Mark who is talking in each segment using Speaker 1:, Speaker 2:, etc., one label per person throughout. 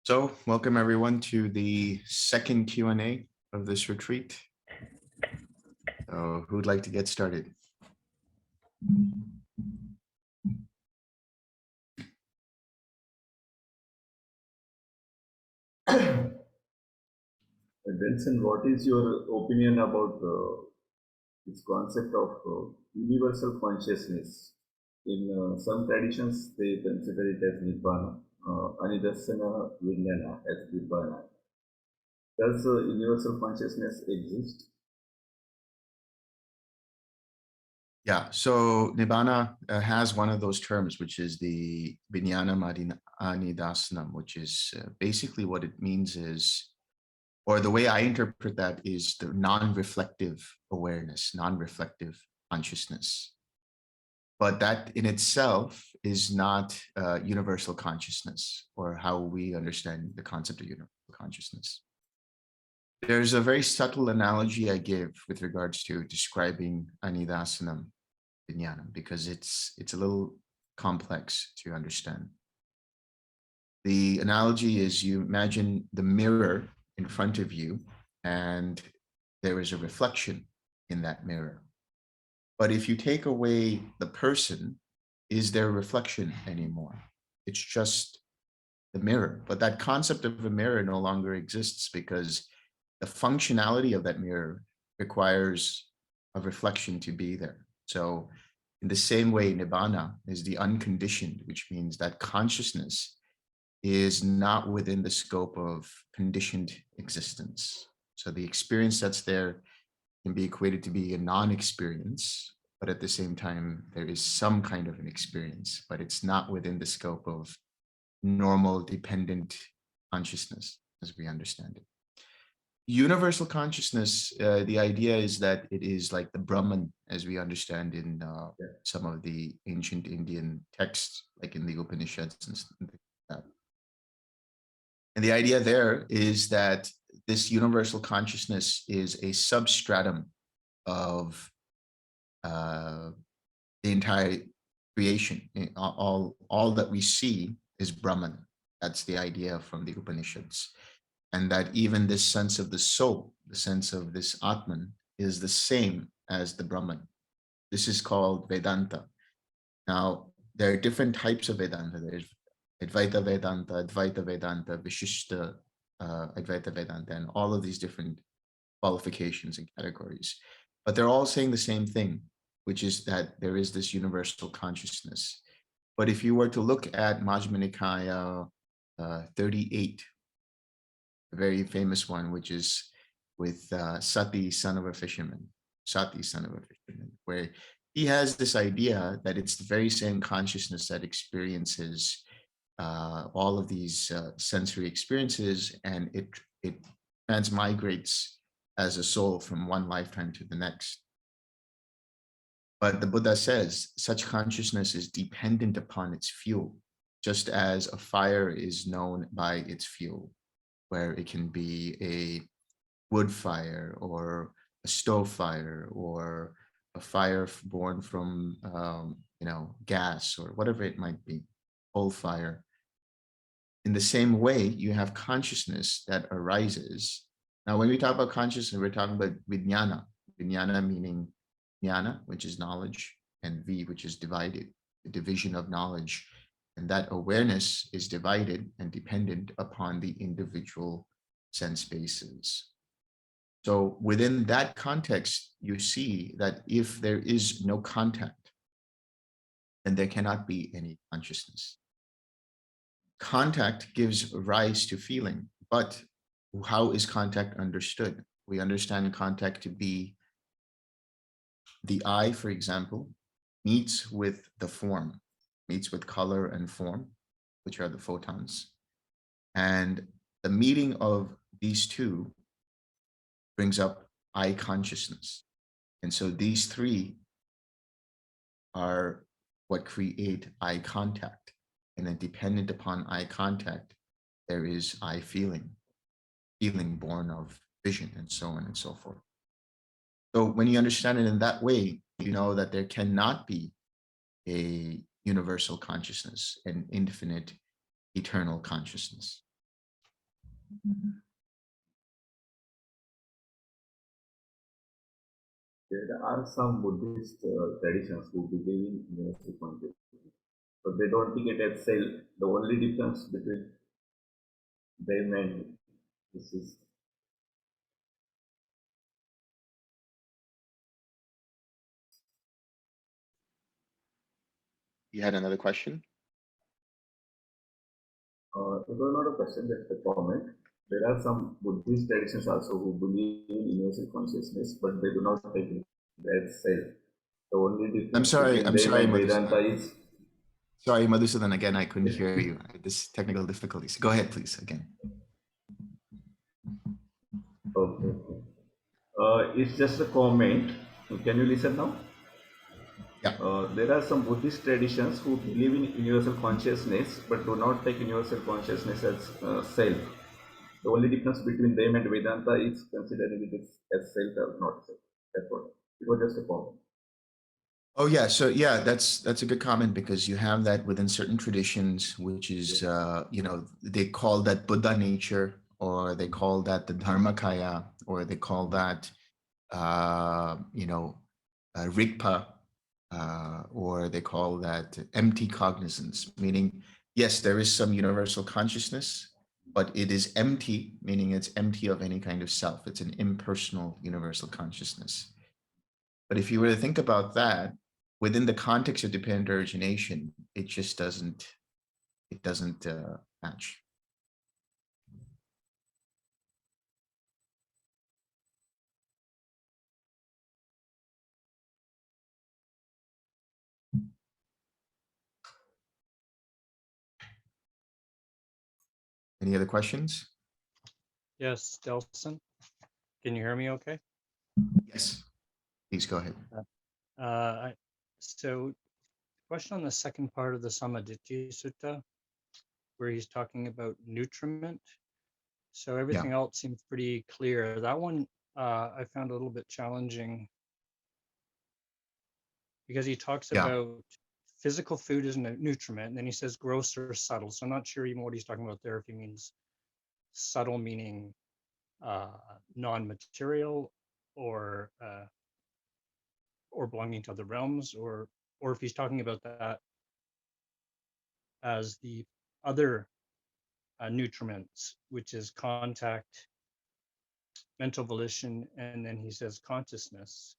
Speaker 1: So welcome everyone to the second Q&A of this retreat. So who'd like to get started?
Speaker 2: Delson, what is your opinion about this concept of universal consciousness? In some traditions, they consider it as Nibbana, Anidarsana Vijnana as Nibbana. Does universal consciousness exist?
Speaker 1: Yeah, so Nibbana has one of those terms, which is the Vijnana Anidasanam, which is basically what it means is, or the way I interpret that is the non-reflective awareness, non-reflective consciousness. But that in itself is not universal consciousness, or how we understand the concept of universal consciousness. There's a very subtle analogy I give with regards to describing Anidasanam Vijnanam, because it's a little complex to understand. The analogy is, you imagine the mirror in front of you, and there is a reflection in that mirror. But if you take away the person, is there a reflection anymore? It's just the mirror. But that concept of a mirror no longer exists, because the functionality of that mirror requires a reflection to be there. So in the same way, Nibbana is the unconditioned, which means that consciousness is not within the scope of conditioned existence. So the experience that's there can be equated to be a non-experience, but at the same time, there is some kind of an experience, but it's not within the scope of normal dependent consciousness as we understand it. Universal consciousness, the idea is that it is like the Brahman as we understand in some of the ancient Indian texts, like in the Upanishads and things like that. And the idea there is that this universal consciousness is a substratum of the entire creation. All that we see is Brahman. That's the idea from the Upanishads. And that even this sense of the soul, the sense of this Atman, is the same as the Brahman. This is called Vedanta. Now, there are different types of Vedanta. There's Advaita Vedanta, Advaita Vedanta, Vishishta Advaita Vedanta, and all of these different qualifications and categories. But they're all saying the same thing, which is that there is this universal consciousness. But if you were to look at Majjhima Nikaya 38, a very famous one, which is with Sati, son of a fisherman, where he has this idea that it's the very same consciousness that experiences all of these sensory experiences, and it transmigrates as a soul from one lifetime to the next. But the Buddha says such consciousness is dependent upon its fuel, just as a fire is known by its fuel, where it can be a wood fire or a stove fire or a fire born from gas or whatever it might be, coal fire. In the same way, you have consciousness that arises. Now, when we talk about consciousness, we're talking about vijnana. Vijnana meaning jnana, which is knowledge, and vi, which is divided, the division of knowledge. And that awareness is divided and dependent upon the individual sense bases. So within that context, you see that if there is no contact, then there cannot be any consciousness. Contact gives rise to feeling, but how is contact understood? We understand contact to be the eye, for example, meets with the form, meets with color and form, which are the photons. And the meeting of these two brings up eye consciousness. And so these three are what create eye contact. And then dependent upon eye contact, there is eye feeling, feeling born of vision, and so on and so forth. So when you understand it in that way, you know that there cannot be a universal consciousness, an infinite, eternal consciousness.
Speaker 2: There are some Buddhist traditions who believe in universal consciousness, but they don't think it as self. The only difference between them and this is
Speaker 1: You had another question?
Speaker 2: it was not a question, just a comment. There are some Buddhist traditions also who believe in universal consciousness, but they do not take it as self. The only difference between
Speaker 1: I'm
Speaker 2: them
Speaker 1: sorry,
Speaker 2: and Vedanta
Speaker 1: Madhusudan.
Speaker 2: is
Speaker 1: Sorry, Madhusudan, again, I couldn't hear you. I had this technical difficulties. Go ahead, please, again.
Speaker 2: okay. It's just a comment. Can you listen now?
Speaker 1: Yeah.
Speaker 2: There are some Buddhist traditions who believe in universal consciousness but do not take universal consciousness as self. The only difference between them and Vedanta is considering it as self or not self. That's what. It was just a comment.
Speaker 1: Oh yeah, so yeah, that's a good comment because you have that within certain traditions, which is they call that Buddha nature, or they call that the Dharmakaya, or they call that Rigpa, or they call that empty cognizance, meaning yes, there is some universal consciousness, but it is empty, meaning it's empty of any kind of self. It's an impersonal universal consciousness. But if you were to think about that within the context of dependent origination, it just doesn't match. Any other questions?
Speaker 3: Yes, Delson. Can you hear me okay?
Speaker 1: Yes, please go ahead.
Speaker 3: So question on the second part of the Sammadithi Sutta, where he's talking about nutriment. So everything else seems pretty clear. That one I found a little bit challenging because he talks about physical food as a nutriment, and then he says gross or subtle. So I'm not sure even what he's talking about there, if he means subtle meaning non-material or belonging to other realms, or if he's talking about that as the other nutriments, which is contact, mental volition, and then he says consciousness.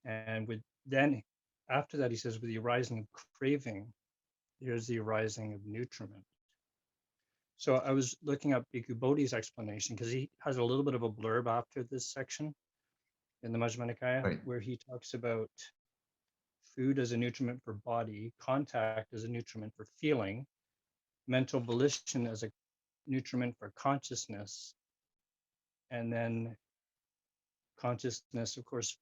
Speaker 3: And then after that, he says with the arising of craving, there's the arising of nutriment. So I was looking up Bhikkhu Bodhi's explanation because he has a little bit of a blurb after this section in the Majjhima Nikaya, where he talks about food as a nutriment for body, contact as a nutriment for feeling, mental volition as a nutriment for consciousness, and then consciousness, of course,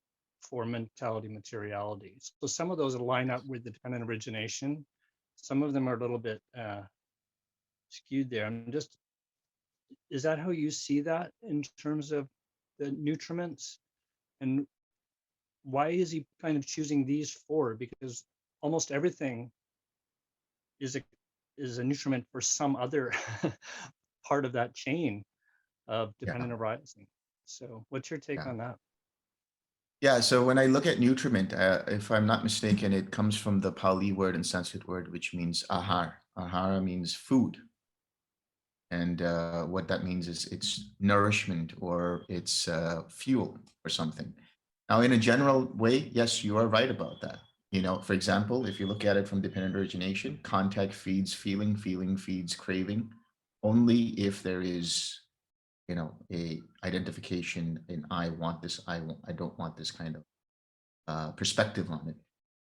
Speaker 3: for mentality, materiality. So some of those line up with the dependent origination. Some of them are a little bit skewed there. Is that how you see that in terms of the nutriments? And why is he kind of choosing these four? Because almost everything is a nutriment for some other part of that chain of dependent arising. So what's your take on that?
Speaker 1: Yeah, so when I look at nutriment, if I'm not mistaken, it comes from the Pali word and Sanskrit word, which means ahar. Ahara means food. And what that means is it's nourishment or it's fuel or something. Now, in a general way, yes, you are right about that. For example, if you look at it from dependent origination, contact feeds feeling, feeling feeds craving, only if there is, a identification in I want this, I don't want this kind of perspective on it.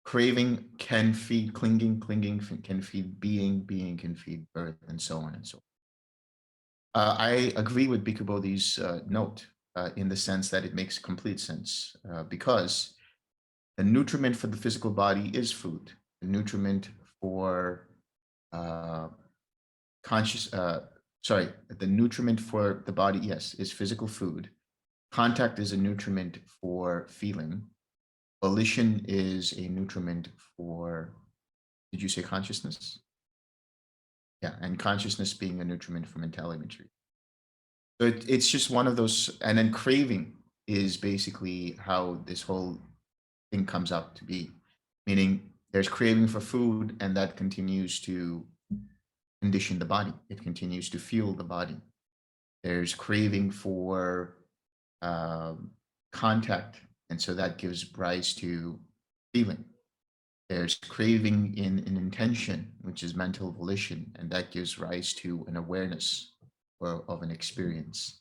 Speaker 1: Craving can feed clinging, clinging can feed being, being can feed birth, and so on and so on. I agree with Bhikkhu Bodhi's note in the sense that it makes complete sense because the nutriment for the physical body is food. The nutriment for the nutriment for the body, yes, is physical food. Contact is a nutriment for feeling. Volition is a nutriment for, did you say consciousness? Yeah, and consciousness being a nutriment for mentality material. So it's just one of those, and then craving is basically how this whole thing comes out to be. Meaning there's craving for food, and that continues to condition the body. It continues to fuel the body. There's craving for contact, and so that gives rise to feeling. There's craving in an intention, which is mental volition, and that gives rise to an awareness or of an experience.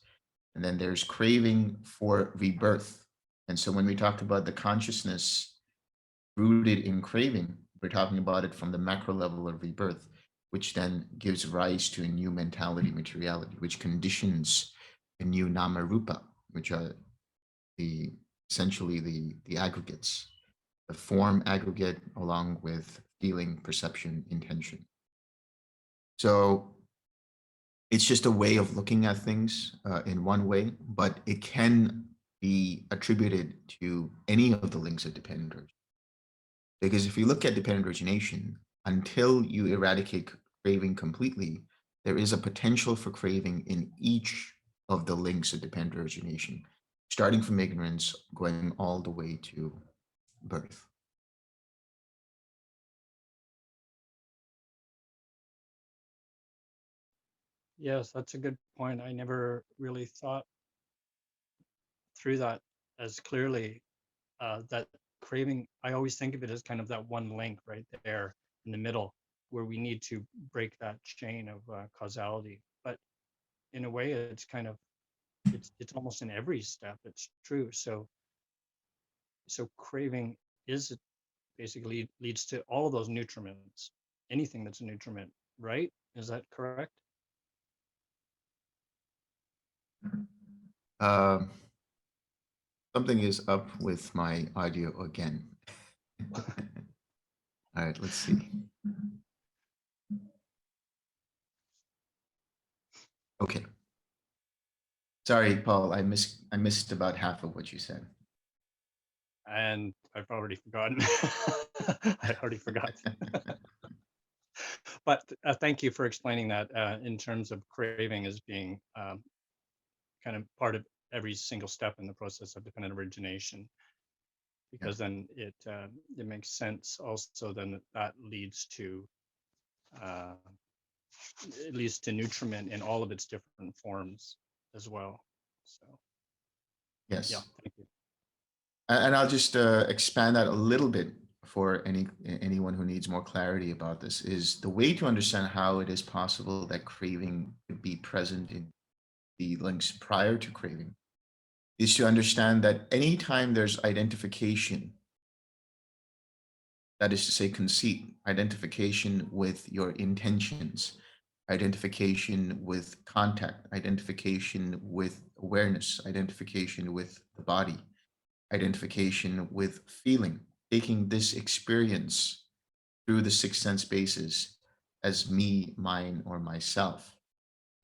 Speaker 1: And then there's craving for rebirth. And so when we talk about the consciousness rooted in craving, we're talking about it from the macro level of rebirth, which then gives rise to a new mentality, materiality, which conditions a new nama rupa, which are the essentially the aggregates, the form aggregate along with feeling, perception, intention. So it's just a way of looking at things in one way, but it can be attributed to any of the links of dependent origination. Because if you look at dependent origination, until you eradicate craving completely, there is a potential for craving in each of the links of dependent origination, starting from ignorance, going all the way to birth.
Speaker 3: Yes, that's a good point. I never really thought through that as clearly. That craving, I always think of it as kind of that one link right there in the middle where we need to break that chain of causality. But in a way, it's kind of it's almost in every step. It's true. So craving is basically leads to all of those nutriments, anything that's a nutriment, right? Is that correct?
Speaker 1: Um, Something is up with my audio again. All right, let's see. Okay. Sorry, Paul, I missed about half of what you said.
Speaker 3: And I've already forgotten. I already forgot. But thank you for explaining that in terms of craving as being kind of part of every single step in the process of dependent origination, because then it makes sense also then that leads to uh, it leads to nutriment in all of its different forms as well. So
Speaker 1: Yes.
Speaker 3: yeah, thank you.
Speaker 1: And I'll just expand that a little bit for anyone who needs more clarity about this. Is the way to understand how it is possible that craving could be present in the links prior to craving is to understand that anytime there's identification, that is to say conceit, identification with your intentions, identification with contact, identification with awareness, identification with the body, identification with feeling, taking this experience through the six sense bases as me, mine, or myself,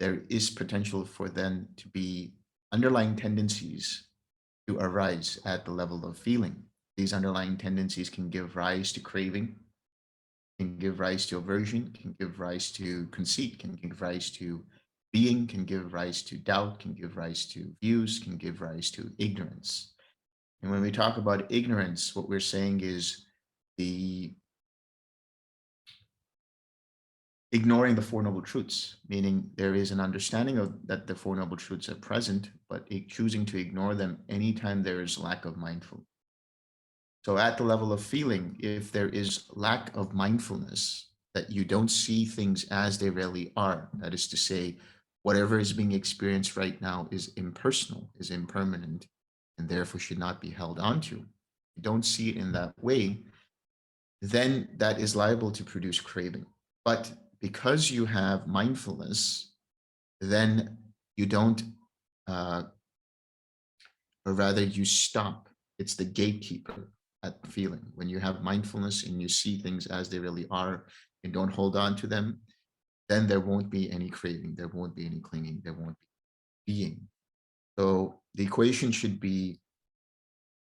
Speaker 1: there is potential for then to be underlying tendencies to arise at the level of feeling. These underlying tendencies can give rise to craving, can give rise to aversion, can give rise to conceit, can give rise to being, can give rise to doubt, can give rise to views, can give rise to ignorance. And when we talk about ignorance, what we're saying is the ignoring the Four Noble Truths, meaning there is an understanding of that the Four Noble Truths are present, but choosing to ignore them anytime there is lack of mindfulness. So at the level of feeling, if there is lack of mindfulness, that you don't see things as they really are, that is to say, whatever is being experienced right now is impersonal, is impermanent, and therefore should not be held onto. You don't see it in that way, then that is liable to produce craving. But because you have mindfulness, then you don't, or rather you stop. It's the gatekeeper at feeling. When you have mindfulness and you see things as they really are and don't hold on to them, then there won't be any craving, there won't be any clinging, there won't be being. So the equation should be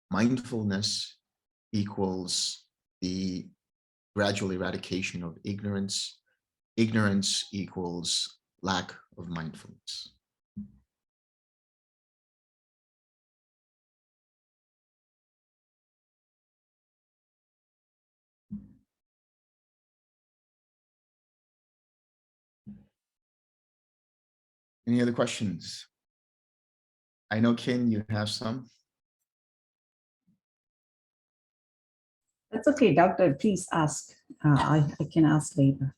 Speaker 1: mindfulness equals the gradual eradication of ignorance. Ignorance equals lack of mindfulness. Any other questions? I know, Kin, you have some.
Speaker 4: That's okay, doctor. Please ask. I can ask later.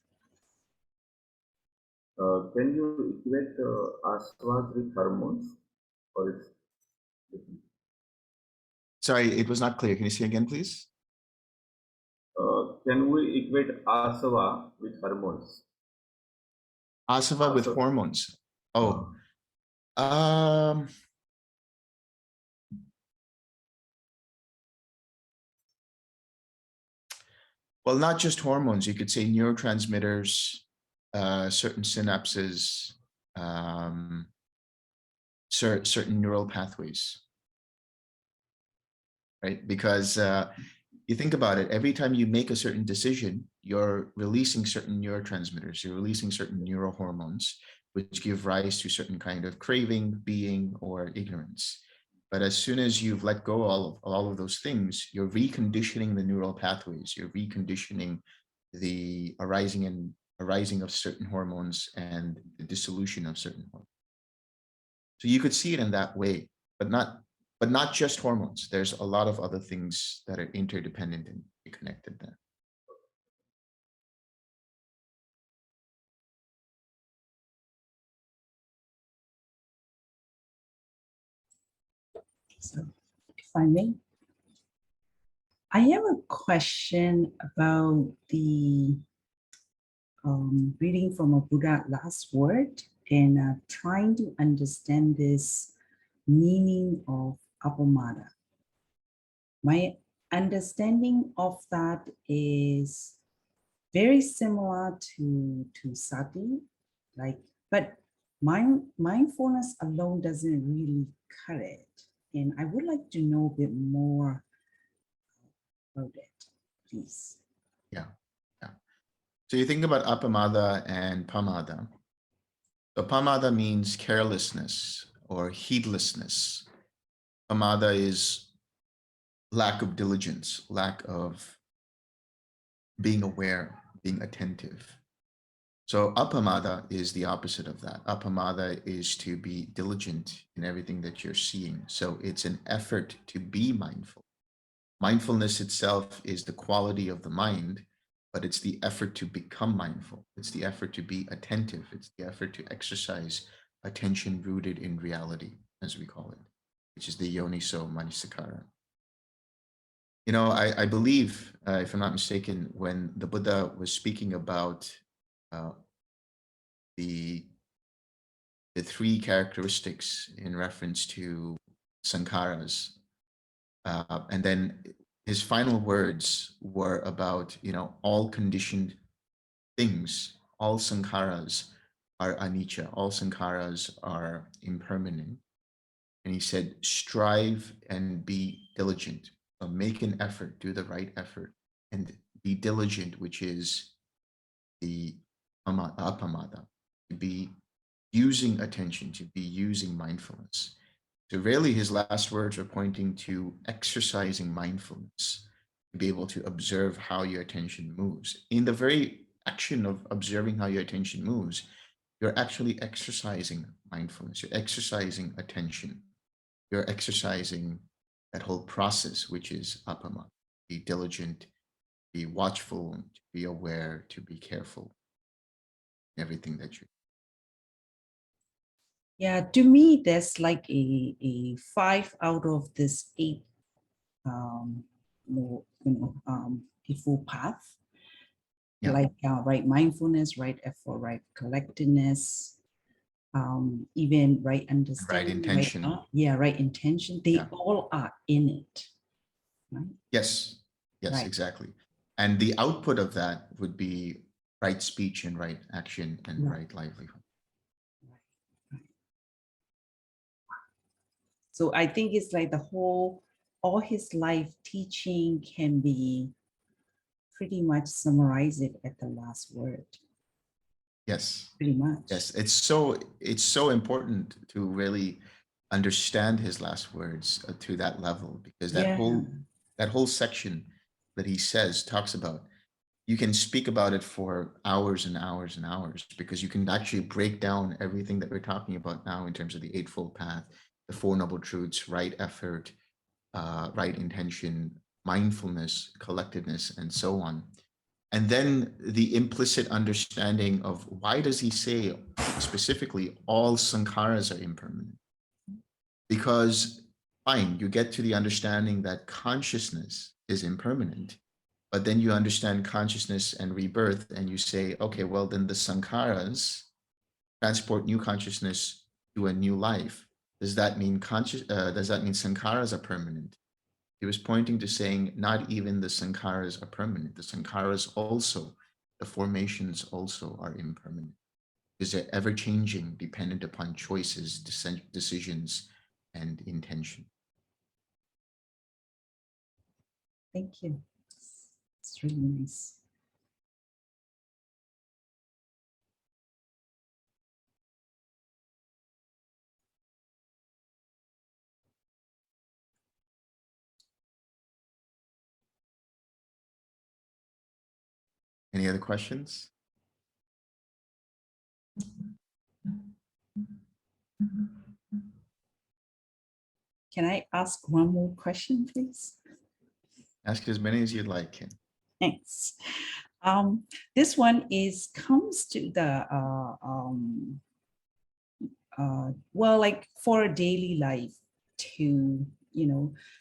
Speaker 2: Can you equate asavas with hormones, or it's different?
Speaker 1: Sorry, it was not clear. Can you say again, please?
Speaker 2: Can we equate asava with hormones?
Speaker 1: Asava with
Speaker 2: Asa-
Speaker 1: hormones. Oh, well, not just hormones. You could say neurotransmitters, certain synapses, certain neural pathways, right? Because you think about it, every time you make a certain decision, you're releasing certain neurotransmitters, you're releasing certain neurohormones, which give rise to certain kind of craving, being, or ignorance. But as soon as you've let go all of those things, you're reconditioning the neural pathways, you're reconditioning the arising of certain hormones and the dissolution of certain hormones. So you could see it in that way, but not just hormones. There's a lot of other things that are interdependent and connected there.
Speaker 4: So, if I may, I have a question about the reading from a Buddha last word and trying to understand this meaning of Appamāda. My understanding of that is very similar to sati, like, but mindfulness alone doesn't really cut it. And I would like to know a bit more about it, please.
Speaker 1: Yeah. So you think about Appamāda and Pamāda. So Appamāda means carelessness or heedlessness. Appamāda is lack of diligence, lack of being aware, being attentive. So Appamāda is the opposite of that. Appamāda is to be diligent in everything that you're seeing. So it's an effort to be mindful. Mindfulness itself is the quality of the mind, but it's the effort to become mindful. It's the effort to be attentive. It's the effort to exercise attention rooted in reality, as we call it, which is the yoniso manasikara. You know, I believe, if I'm not mistaken, when the Buddha was speaking about the three characteristics in reference to sankharas, and then his final words were about, you know, all conditioned things, all sankharas are anicca, all sankharas are impermanent. And he said, strive and be diligent. So make an effort, do the right effort, and be diligent, which is the Appamāda, to be using attention, to be using mindfulness. So really his last words are pointing to exercising mindfulness, to be able to observe how your attention moves. In the very action of observing how your attention moves, you're actually exercising mindfulness, you're exercising attention, you're exercising that whole process, which is Appamāda. Be diligent, be watchful, to be aware, to be careful, everything that you.
Speaker 4: Yeah, to me, there's like a 5 out of this 8, full path.
Speaker 1: Yeah.
Speaker 4: Like right mindfulness, right effort, right collectedness, even right understanding,
Speaker 1: Right intention.
Speaker 4: Right intention. They all are in it, right?
Speaker 1: Yes,
Speaker 4: Right.
Speaker 1: exactly. And the output of that would be right speech and right action and right livelihood.
Speaker 4: Right. So I think it's like all his life teaching can be pretty much summarize it at the last word.
Speaker 1: Yes.
Speaker 4: Pretty much.
Speaker 1: Yes, it's so important to really understand his last words to that level, because that whole section that he says talks about you can speak about it for hours and hours and hours, because you can actually break down everything that we're talking about now in terms of the Eightfold Path, the Four Noble Truths, right effort, right intention, mindfulness, collectiveness, and so on. And then the implicit understanding of why does he say specifically all sankharas are impermanent? Because fine, you get to the understanding that consciousness is impermanent, but then you understand consciousness and rebirth, and you say, okay, well, then the sankharas transport new consciousness to a new life. Does that mean does that mean sankharas are permanent? He was pointing to saying not even the sankharas are permanent. The sankharas also, the formations also are impermanent, because they're ever changing, dependent upon choices, decisions, and intention.
Speaker 4: Thank you. It's really nice.
Speaker 1: Any other questions?
Speaker 4: Can I ask one more question, please?
Speaker 1: Ask as many as you'd like, Ken.
Speaker 4: Thanks. This one comes to the well, like for a daily life, to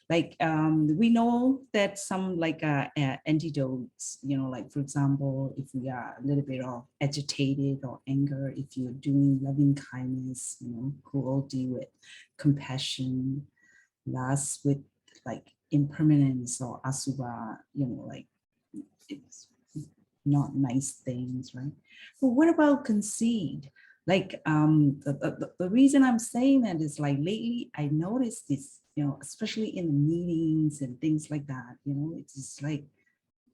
Speaker 4: like we know that some like antidotes, like for example, if we are a little bit of agitated or anger, if you're doing loving kindness, cruelty with compassion, last with like impermanence or asava, like it's not nice things, right? But what about conceit? Like the reason I'm saying that is like lately I noticed this, especially in the meetings and things like that, it's just like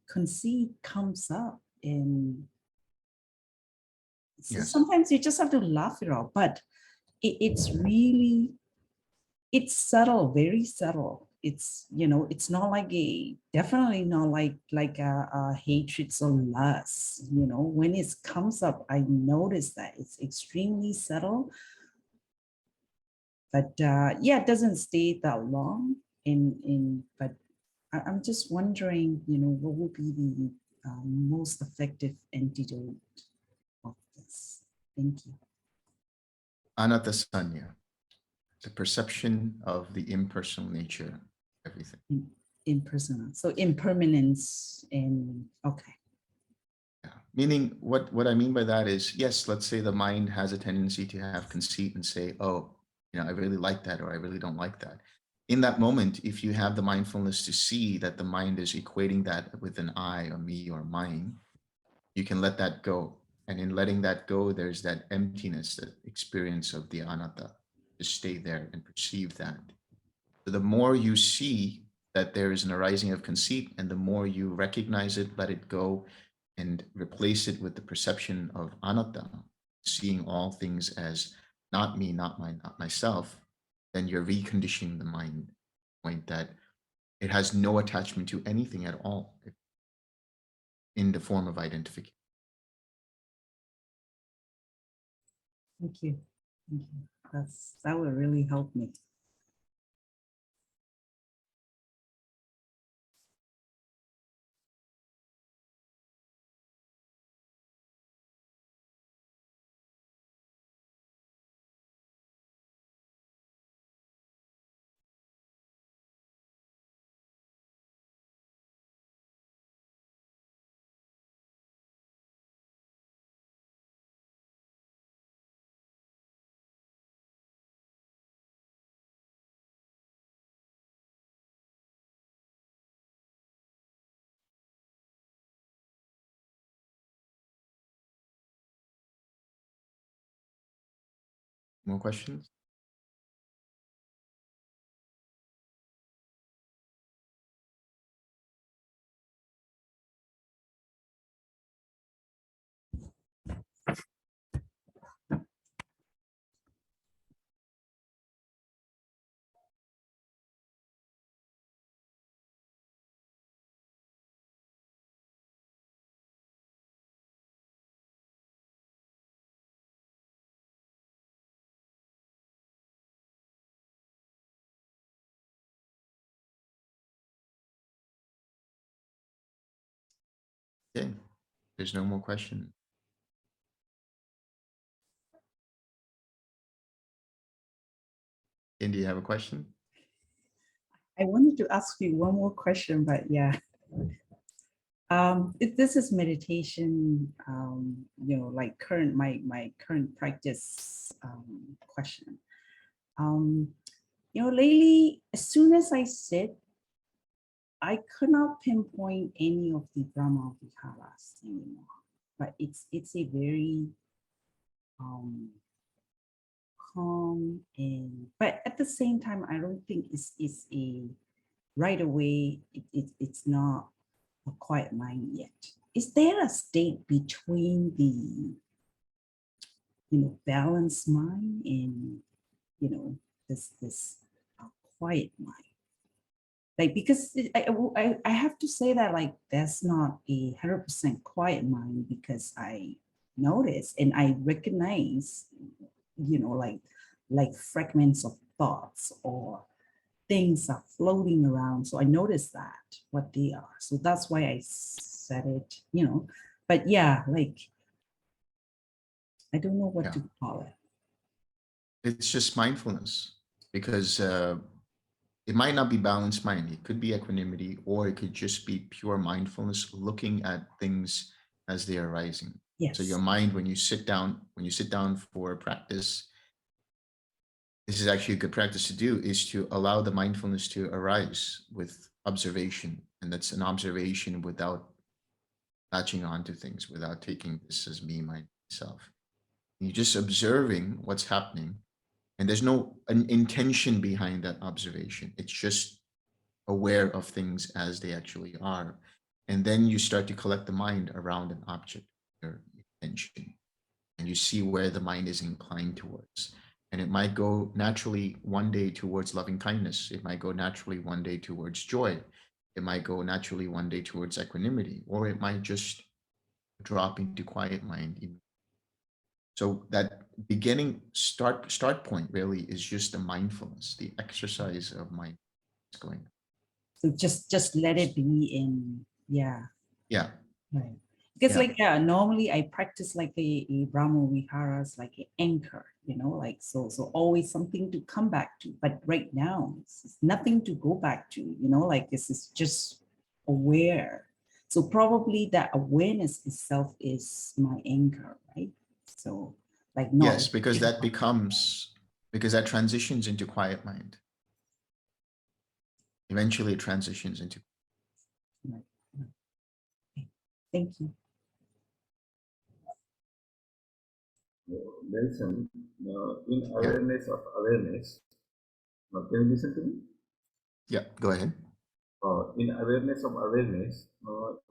Speaker 4: conceit comes up, and
Speaker 1: Yes.
Speaker 4: sometimes you just have to laugh it off, but it's really, it's subtle, very subtle. It's, it's not like definitely not like a hatred or lust, when it comes up, I notice that it's extremely subtle, but yeah, it doesn't stay that long but I'm just wondering, what would be the most effective antidote of this? Thank you.
Speaker 1: Anatasanya, the perception of the impersonal nature of everything.
Speaker 4: Impersonal, so impermanence, and okay.
Speaker 1: Yeah. Meaning what I mean by that is, yes, let's say the mind has a tendency to have conceit and say, oh, I really like that, or I really don't like that. In that moment, if you have the mindfulness to see that the mind is equating that with an I or me or mine, you can let that go. And in letting that go, there's that emptiness, that experience of the anatta. Just stay there and perceive that. So the more you see that there is an arising of conceit, and the more you recognize it, let it go, and replace it with the perception of anatta, seeing all things as not me, not mine, not myself, then you're reconditioning the mind, point that it has no attachment to anything at all in the form of identification.
Speaker 4: Thank you. Thank you. That would really help me.
Speaker 1: More questions? Okay, there's no more question. And do you have a question?
Speaker 4: I wanted to ask you one more question, but yeah. If this is meditation, like my current practice question. Lately, as soon as I sit, I could not pinpoint any of the Brahma Viharas anymore. But it's a very calm, and but at the same time, I don't think it's a right away. It's not a quiet mind yet. Is there a state between the balanced mind and this quiet mind? Like, because I have to say that, like, that's not a 100% quiet mind, because I notice and I recognize, like fragments of thoughts or things are floating around. So I notice that what they are. So that's why I said it, but yeah, like, I don't know what to call it.
Speaker 1: It's just mindfulness, because it might not be balanced mind. It could be equanimity, or it could just be pure mindfulness, looking at things as they are arising.
Speaker 4: Yes.
Speaker 1: So your mind, when you sit down for practice, this is actually a good practice to do, is to allow the mindfulness to arise with observation. And that's an observation without latching onto things, without taking this as me, myself. You're just observing what's happening. And there's no an intention behind that observation. It's just aware of things as they actually are. And then you start to collect the mind around an object or intention. And you see where the mind is inclined towards. And it might go naturally one day towards loving kindness. It might go naturally one day towards joy. It might go naturally one day towards equanimity, or it might just drop into quiet mind. So that beginning start point really is just the mindfulness, the exercise of mind is going.
Speaker 4: So just let it be in, yeah.
Speaker 1: Yeah.
Speaker 4: Right. Because
Speaker 1: Yeah.
Speaker 4: normally I practice like a Brahma Viharas, like an anchor, like so always something to come back to. But right now it's nothing to go back to, like this is just aware. So probably that awareness itself is my anchor, right? So like not.
Speaker 1: Yes, because that transitions into quiet mind. Eventually it transitions into.
Speaker 4: Right. Okay. Thank you.
Speaker 2: Delson, in awareness of awareness, can you listen to me?
Speaker 1: Yeah, go ahead.
Speaker 2: In awareness of awareness,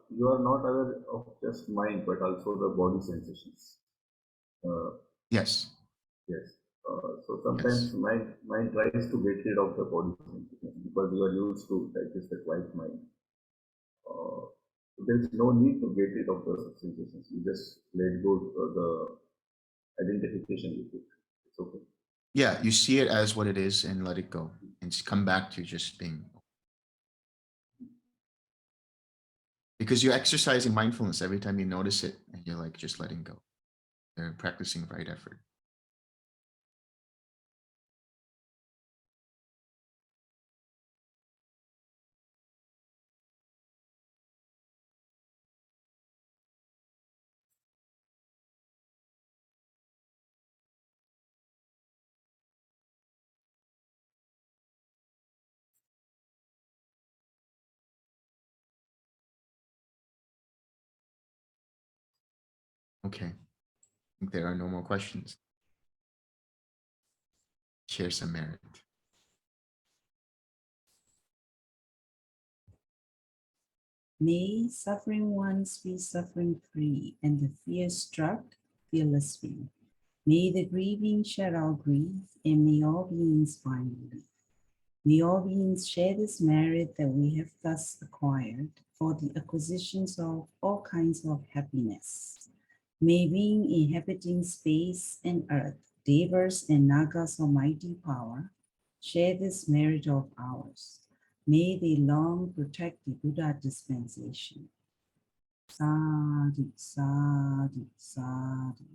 Speaker 2: you are not aware of just mind, but also the body sensations.
Speaker 1: Yes.
Speaker 2: Yes. So sometimes mind tries to get rid of the body sensations because you are used to practice the quiet mind. There is no need to get rid of the sensations. You just let go of the identification with it. It's okay.
Speaker 1: Yeah, you see it as what it is and let it go and come back to just being. Because you're exercising mindfulness every time you notice it and you're like just letting go. You're practicing right effort. Okay. I think there are no more questions. Share some merit.
Speaker 4: May suffering ones be suffering free, and the fear struck fearlessly. May the grieving share our grief, and may all beings find relief. May all beings share this merit that we have thus acquired for the acquisitions of all kinds of happiness. May being inhabiting space and earth, devas and nagas of mighty power, share this merit of ours. May they long protect the Buddha dispensation. Sadhu, sadhu, sadhu.